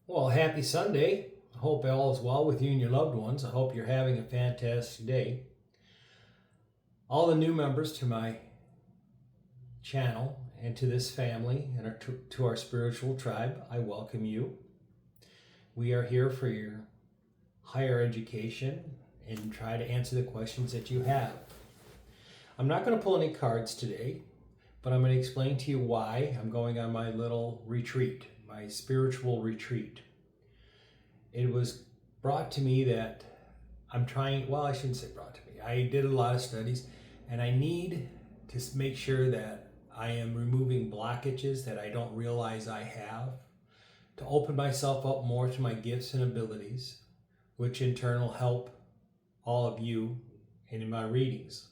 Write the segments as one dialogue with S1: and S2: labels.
S1: Well, happy Sunday. I hope all is well with you and your loved ones. I hope you're having a fantastic day. All the new members to my channel and to this family and to our spiritual tribe, I welcome you. We are here for your higher education and try to answer the questions that you have. I'm not going to pull any cards today, but I'm going to explain to you why I'm going on my little retreat, my spiritual retreat. It was brought to me that I shouldn't say brought to me. I did a lot of studies and I need to make sure that I am removing blockages that I don't realize I have, to open myself up more to my gifts and abilities, which in turn will help all of you in my readings.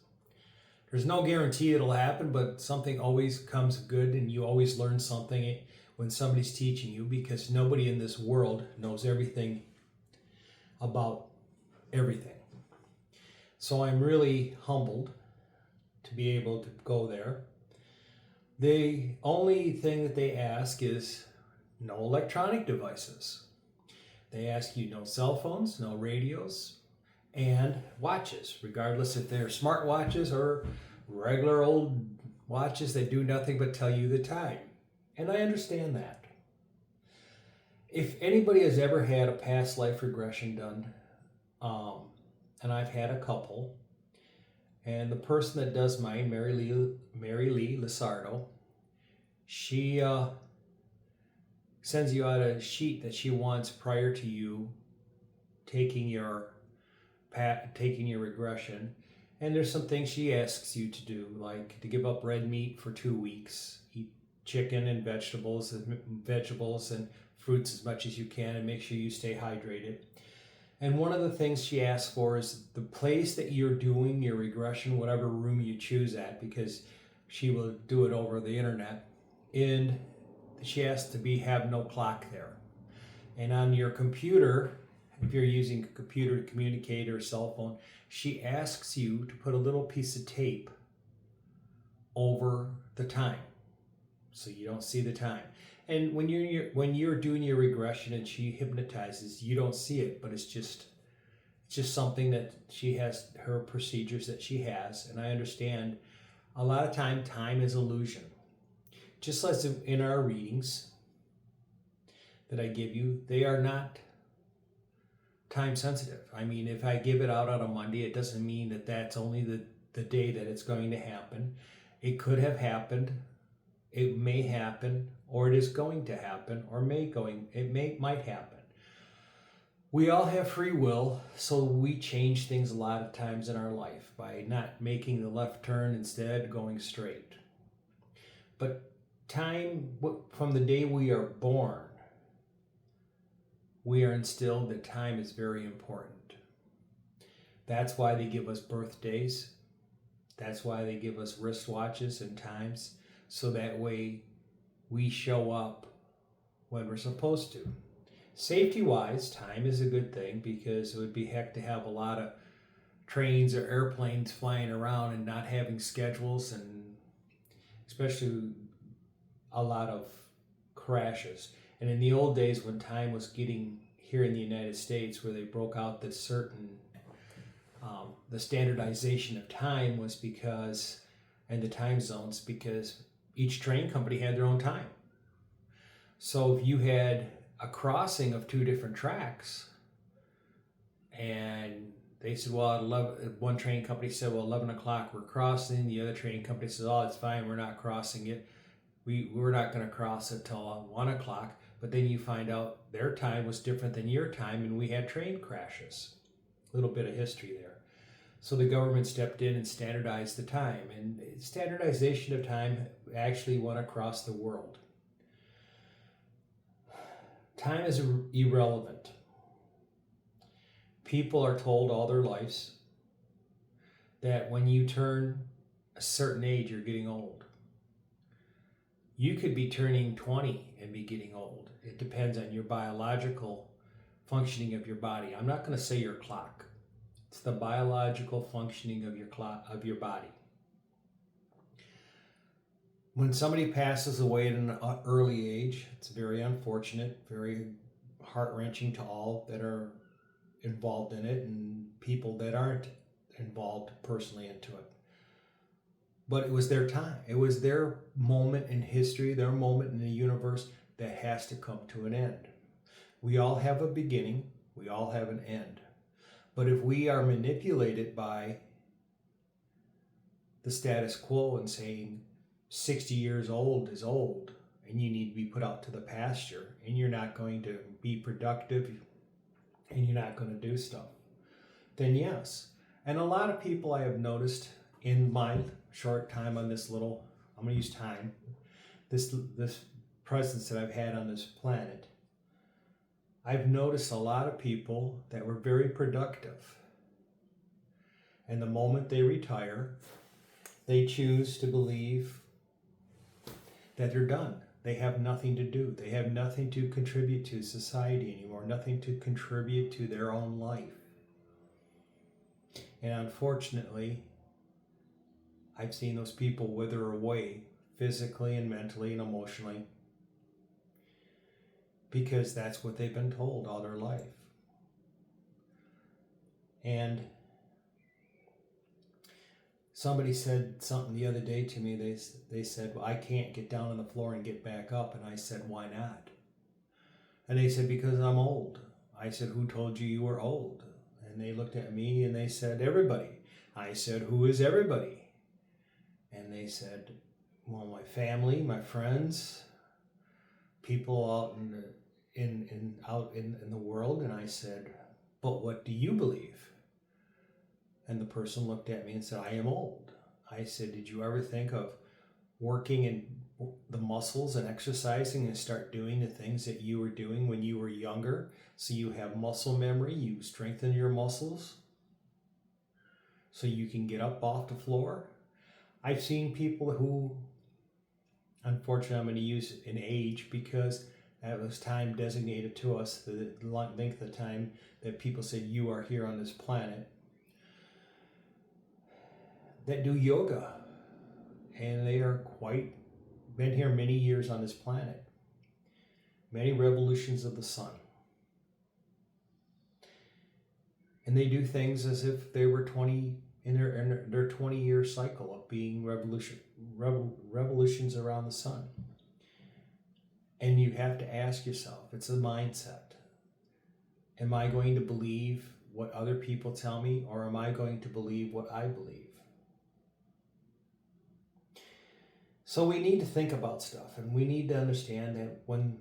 S1: There's no guarantee it'll happen, but something always comes good and you always learn something when somebody's teaching you, because nobody in this world knows everything about everything. So I'm really humbled to be able to go there. The only thing that they ask is no electronic devices. They ask you no cell phones, no radios, and watches, regardless if they're smart watches or regular old watches that do nothing but tell you the time. And I understand that. If anybody has ever had a past life regression done, and I've had a couple, and the person that does mine, Mary Lee Lizardo, she sends you out a sheet that she wants prior to you taking your regression. And there's some things she asks you to do, like to give up red meat for 2 weeks, eat chicken and vegetables and fruits as much as you can, and make sure you stay hydrated. And one of the things she asks for is the place that you're doing your regression, whatever room you choose at, because she will do it over the internet. And she asks to have no clock there. And on your computer, if you're using a computer to communicate or a cell phone, she asks you to put a little piece of tape over the time so you don't see the time. And when you're doing your regression and she hypnotizes, you don't see it, but it's just something that she has, her procedures that she has. And I understand a lot of time is illusion. Just as in our readings that I give you, they are not time sensitive. I mean, if I give it out on a Monday, it doesn't mean that that's only the day that it's going to happen. It could have happened, it may happen, or it is going to happen, or might happen. We all have free will, so we change things a lot of times in our life by not making the left turn, instead going straight. But time, from the day we are born, we are instilled that time is very important. That's why they give us birthdays. That's why they give us wristwatches and times, so that way we show up when we're supposed to. Safety-wise, time is a good thing, because it would be heck to have a lot of trains or airplanes flying around and not having schedules, and especially a lot of crashes. And in the old days, when time was getting here in the United States, where they broke out the standardization of time was because, and the time zones, because each train company had their own time. So if you had a crossing of two different tracks, and they said, well, one train company said, well, 11 o'clock we're crossing. The other train company says, oh, it's fine, we're not crossing it. We're not going to cross it till 1 o'clock. But then you find out their time was different than your time, and we had train crashes. A little bit of history there. So the government stepped in and standardized the time. And standardization of time actually went across the world. Time is irrelevant. People are told all their lives that when you turn a certain age, you're getting old. You could be turning 20 and be getting old. It depends on your biological functioning of your body. I'm not going to say your clock. It's the biological functioning of your body. When somebody passes away at an early age, it's very unfortunate, very heart-wrenching to all that are involved in it and people that aren't involved personally into it. But it was their time. It was their moment in history, their moment in the universe that has to come to an end. We all have a beginning. We all have an end. But if we are manipulated by the status quo and saying 60 years old is old and you need to be put out to the pasture and you're not going to be productive and you're not going to do stuff, then yes. And a lot of people I have noticed in my short time on this little, I'm going to use time, this presence that I've had on this planet, I've noticed a lot of people that were very productive. And the moment they retire, they choose to believe that they're done. They have nothing to do. They have nothing to contribute to society anymore, nothing to contribute to their own life. And unfortunately, I've seen those people wither away physically and mentally and emotionally because that's what they've been told all their life. And somebody said something the other day to me. They said, well, I can't get down on the floor and get back up. And I said, why not? And they said, because I'm old. I said, who told you you were old? And they looked at me and they said, everybody. I said, who is everybody? And they said, well, my family, my friends, people out in the world. And I said, but what do you believe? And the person looked at me and said, I am old. I said, did you ever think of working in the muscles and exercising and start doing the things that you were doing when you were younger? So you have muscle memory, you strengthen your muscles so you can get up off the floor. I've seen people who, unfortunately, I'm going to use an age because that was time designated to us, the length of time that people said you are here on this planet, that do yoga. And they are been here many years on this planet. Many revolutions of the sun. And they do things as if they were 20 in their 20-year cycle of being revolutions around the sun. And you have to ask yourself, it's a mindset. Am I going to believe what other people tell me, or am I going to believe what I believe? So we need to think about stuff, and we need to understand that when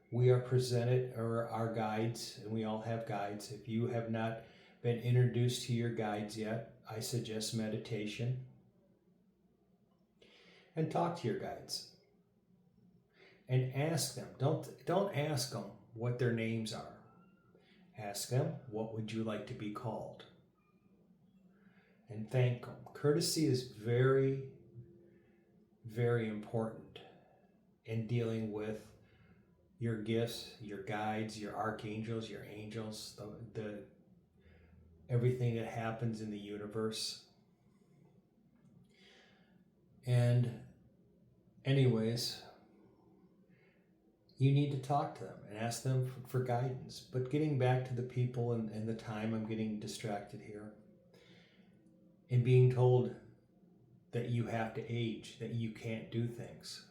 S1: we are presented, or our guides, and we all have guides, if you have not been introduced to your guides yet, I suggest meditation and talk to your guides and ask them. Don't ask them what their names are. Ask them, what would you like to be called? And thank them. Courtesy is very, very important in dealing with your gifts, your guides, your archangels, your angels, the everything that happens in the universe. And anyways, you need to talk to them and ask them for guidance. But getting back to the people and the time, I'm getting distracted here, and being told that you have to age, that you can't do things.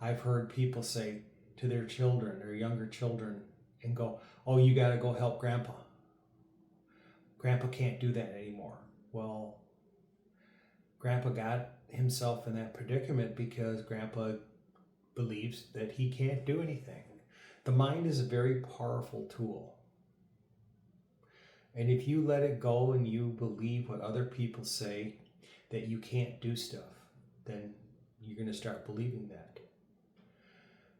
S1: I've heard people say to their children, their younger children, and go, oh, you got to go help Grandpa. Grandpa can't do that anymore. Well, Grandpa got himself in that predicament because Grandpa believes that he can't do anything. The mind is a very powerful tool. And if you let it go and you believe what other people say, that you can't do stuff, then you're going to start believing that.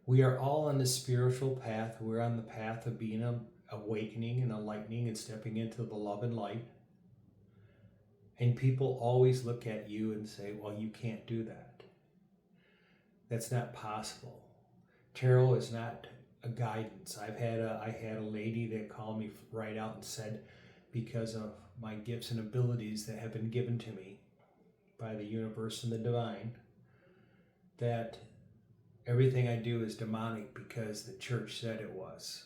S1: We are all on the spiritual path. We're on the path of being awakening and enlightening and stepping into the love and light. And people always look at you and say, well, you can't do that. That's not possible. Tarot is not a guidance. I had a lady that called me right out and said, because of my gifts and abilities that have been given to me by the universe and the divine, that everything I do is demonic because the church said it was.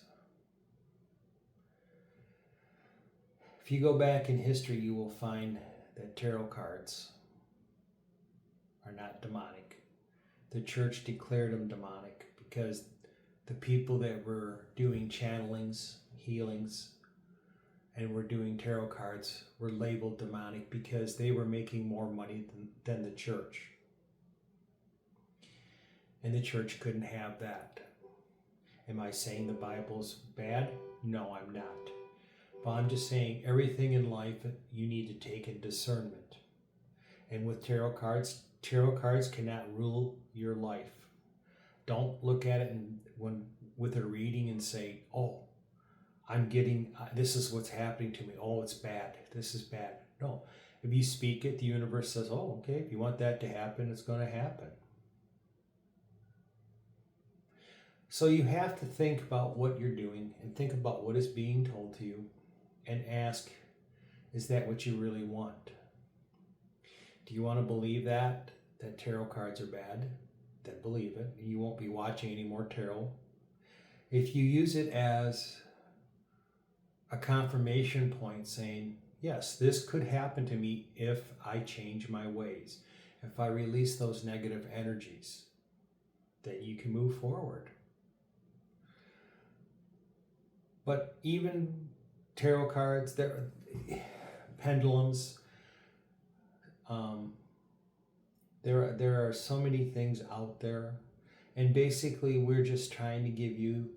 S1: If you go back in history, you will find that tarot cards are not demonic. The church declared them demonic because the people that were doing channelings, healings, and were doing tarot cards were labeled demonic because they were making more money than the church. And the church couldn't have that. Am I saying the Bible's bad? No, I'm not. But I'm just saying everything in life you need to take in discernment. And with tarot cards cannot rule your life. Don't look at it with a reading and say, oh, I'm getting, this is what's happening to me. Oh, it's bad. This is bad. No. If you speak it, the universe says, oh, okay, if you want that to happen, it's going to happen. So you have to think about what you're doing and think about what is being told to you and ask, is that what you really want? Do you want to believe that tarot cards are bad? Then believe it. You won't be watching any more tarot. If you use it as a confirmation point saying, yes, this could happen to me if I change my ways, if I release those negative energies, then you can move forward. But even tarot cards, pendulums, there are so many things out there, and basically we're just trying to give you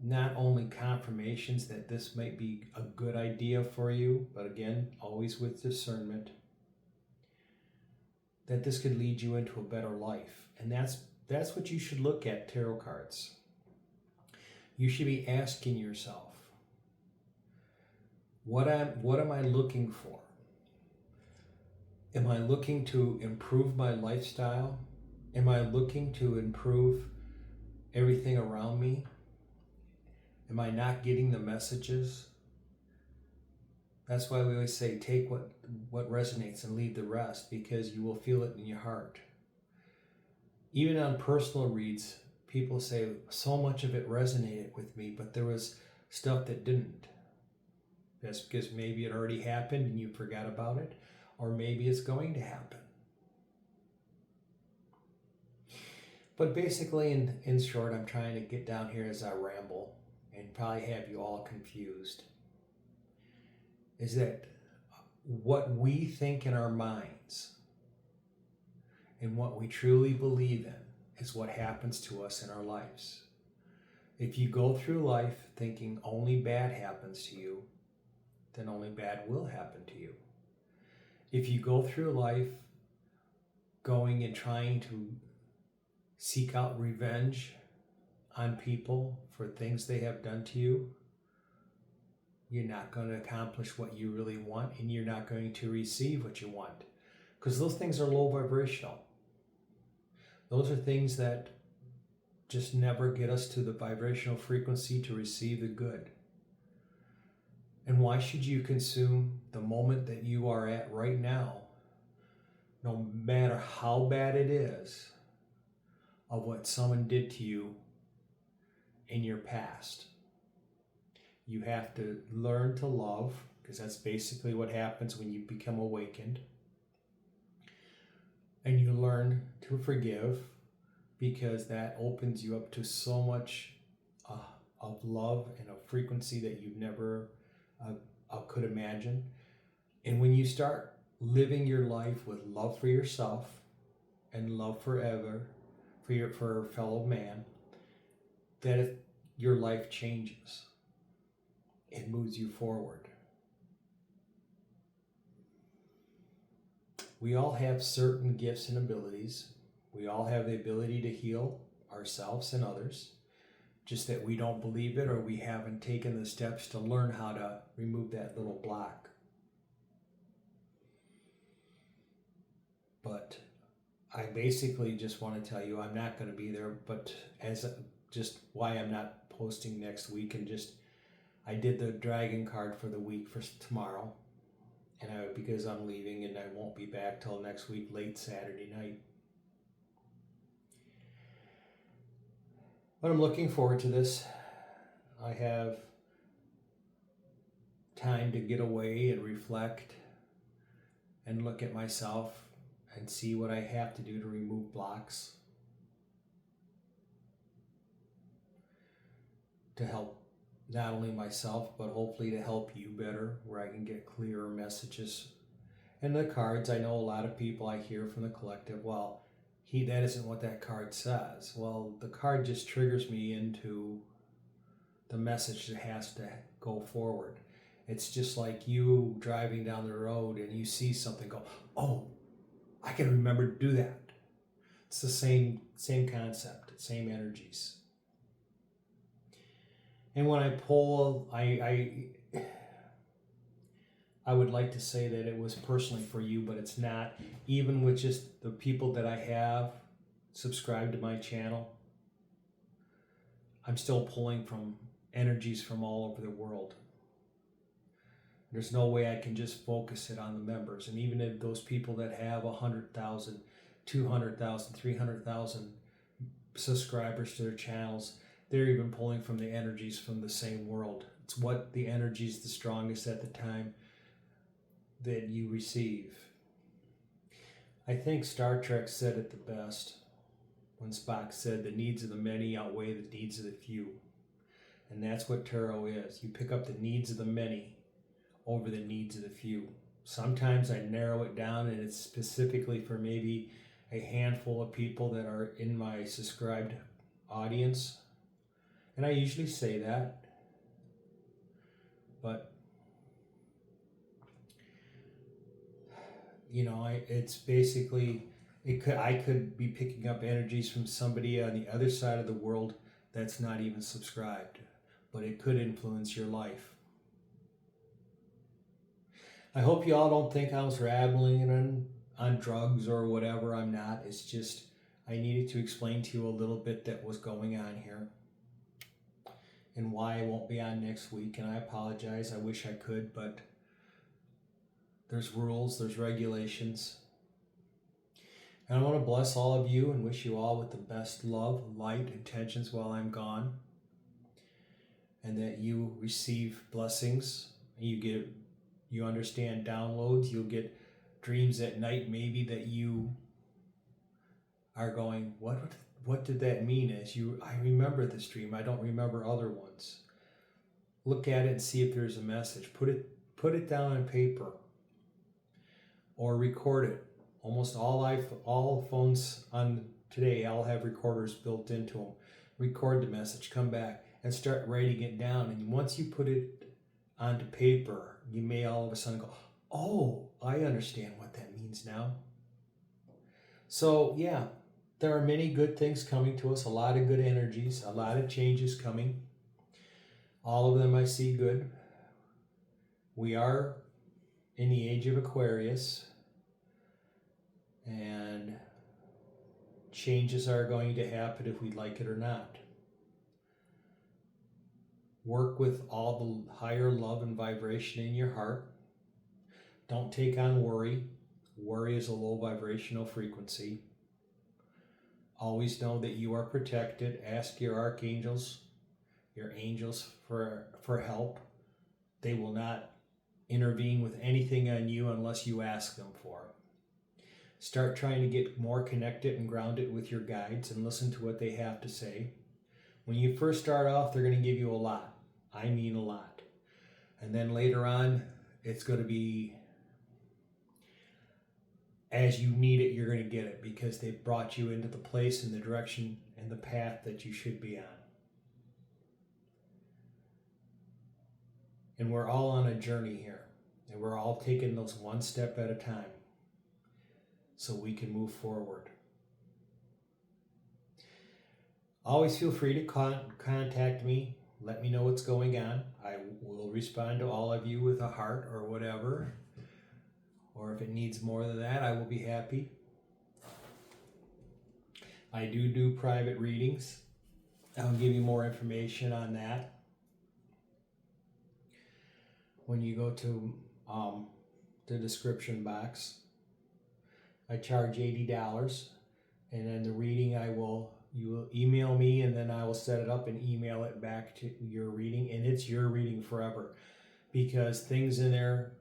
S1: not only confirmations that this might be a good idea for you, but again, always with discernment, that this could lead you into a better life. And that's what you should look at tarot cards. You should be asking yourself, what am I looking for? Am I looking to improve my lifestyle? Am I looking to improve everything around me? Am I not getting the messages? That's why we always say, take what resonates and leave the rest, because you will feel it in your heart. Even on personal reads, people say, so much of it resonated with me, but there was stuff that didn't. That's because maybe it already happened and you forgot about it, or maybe it's going to happen. But basically, in short, I'm trying to get down here as I ramble and probably have you all confused, is that what we think in our minds and what we truly believe in is what happens to us in our lives. If you go through life thinking only bad happens to you, then only bad will happen to you. If you go through life going and trying to seek out revenge on people for things they have done to you, you're not going to accomplish what you really want, and you're not going to receive what you want, because those things are low vibrational. Those are things that just never get us to the vibrational frequency to receive the good. And why should you consume the moment that you are at right now, no matter how bad it is, of what someone did to you in your past? You have to learn to love, because that's basically what happens when you become awakened. And you learn to forgive, because that opens you up to so much of love and a frequency that you've never could imagine. And when you start living your life with love for yourself and love forever for a fellow man, that your life changes. It moves you forward. We all have certain gifts and abilities. We all have the ability to heal ourselves and others, just that we don't believe it, or we haven't taken the steps to learn how to remove that little block. But I basically just want to tell you I'm not going to be there, but just why I'm not posting next week, and just I did the dragon card for the week for tomorrow, and because I'm leaving and I won't be back till next week, late Saturday night. But I'm looking forward to this. I have time to get away and reflect and look at myself and see what I have to do to remove blocks to help not only myself, but hopefully to help you better, where I can get clearer messages. And the cards, I know a lot of people I hear from the collective, well, that isn't what that card says. Well, the card just triggers me into the message that has to go forward. It's just like you driving down the road and you see something, go, oh, I can remember to do that. It's the same concept, same energies. And when I pull, I would like to say that it was personally for you, but it's not. Even with just the people that I have subscribed to my channel, I'm still pulling from energies from all over the world. There's no way I can just focus it on the members. And even if those people that have 100,000, 200,000, 300,000 subscribers to their channels, they're even pulling from the energies from the same world. It's what the energy is the strongest at the time that you receive. I think Star Trek said it the best when Spock said the needs of the many outweigh the needs of the few. And that's what tarot is. You pick up the needs of the many over the needs of the few. Sometimes I narrow it down and it's specifically for maybe a handful of people that are in my subscribed audience. And I usually say that. But, you know, it's basically, I could be picking up energies from somebody on the other side of the world that's not even subscribed. But it could influence your life. I hope you all don't think I was rambling on drugs or whatever. I'm not. It's just I needed to explain to you a little bit that was going on here and why I won't be on next week. And I apologize. I wish I could, but there's rules, there's regulations. And I want to bless all of you and wish you all with the best love, light, intentions while I'm gone. And that you receive blessings. You understand downloads. You'll get dreams at night maybe that you are going, what did that mean? I remember this dream. I don't remember other ones. Look at it and see if there's a message. Put it down on paper or record it. Almost all phones on today, I'll have recorders built into them. Record the message, come back and start writing it down. And once you put it onto paper, you may all of a sudden go, oh, I understand what that means now. So yeah, there are many good things coming to us, a lot of good energies, a lot of changes coming. All of them I see good. We are in the age of Aquarius, and changes are going to happen if we like it or not. Work with all the higher love and vibration in your heart. Don't take on worry. Worry is a low vibrational frequency. Always know that you are protected. Ask your archangels, your angels for help. They will not intervene with anything on you unless you ask them for it. Start trying to get more connected and grounded with your guides and listen to what they have to say. When you first start off, they're going to give you a lot. I mean a lot. And then later on, it's going to be as you need it, you're going to get it because they've brought you into the place and the direction and the path that you should be on. And we're all on a journey here. And we're all taking those one step at a time so we can move forward. Always feel free to contact me. Let me know what's going on. I will respond to all of you with a heart or whatever. Or if it needs more than that, I will be happy. I do private readings. I'll give you more information on that when you go to the description box. I charge $80, and then the reading you will email me, and then I will set it up and email it back to your reading, and it's your reading forever. because things in there,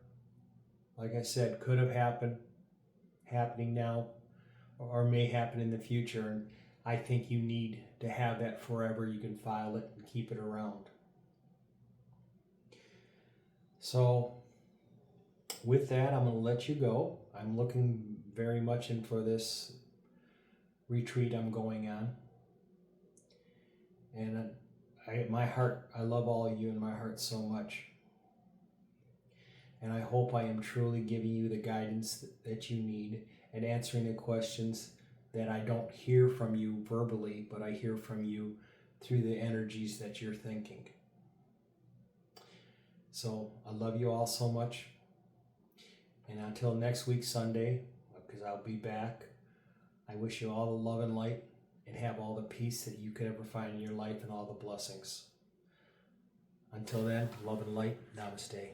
S1: like I said, could have happening now, or may happen in the future. And I think you need to have that forever. You can file it and keep it around. So with that, I'm going to let you go. I'm looking very much in for this retreat I'm going on. And I love all of you in my heart so much. And I hope I am truly giving you the guidance that you need and answering the questions that I don't hear from you verbally, but I hear from you through the energies that you're thinking. So I love you all so much. And until next week, Sunday, because I'll be back, I wish you all the love and light and have all the peace that you could ever find in your life and all the blessings. Until then, love and light. Namaste.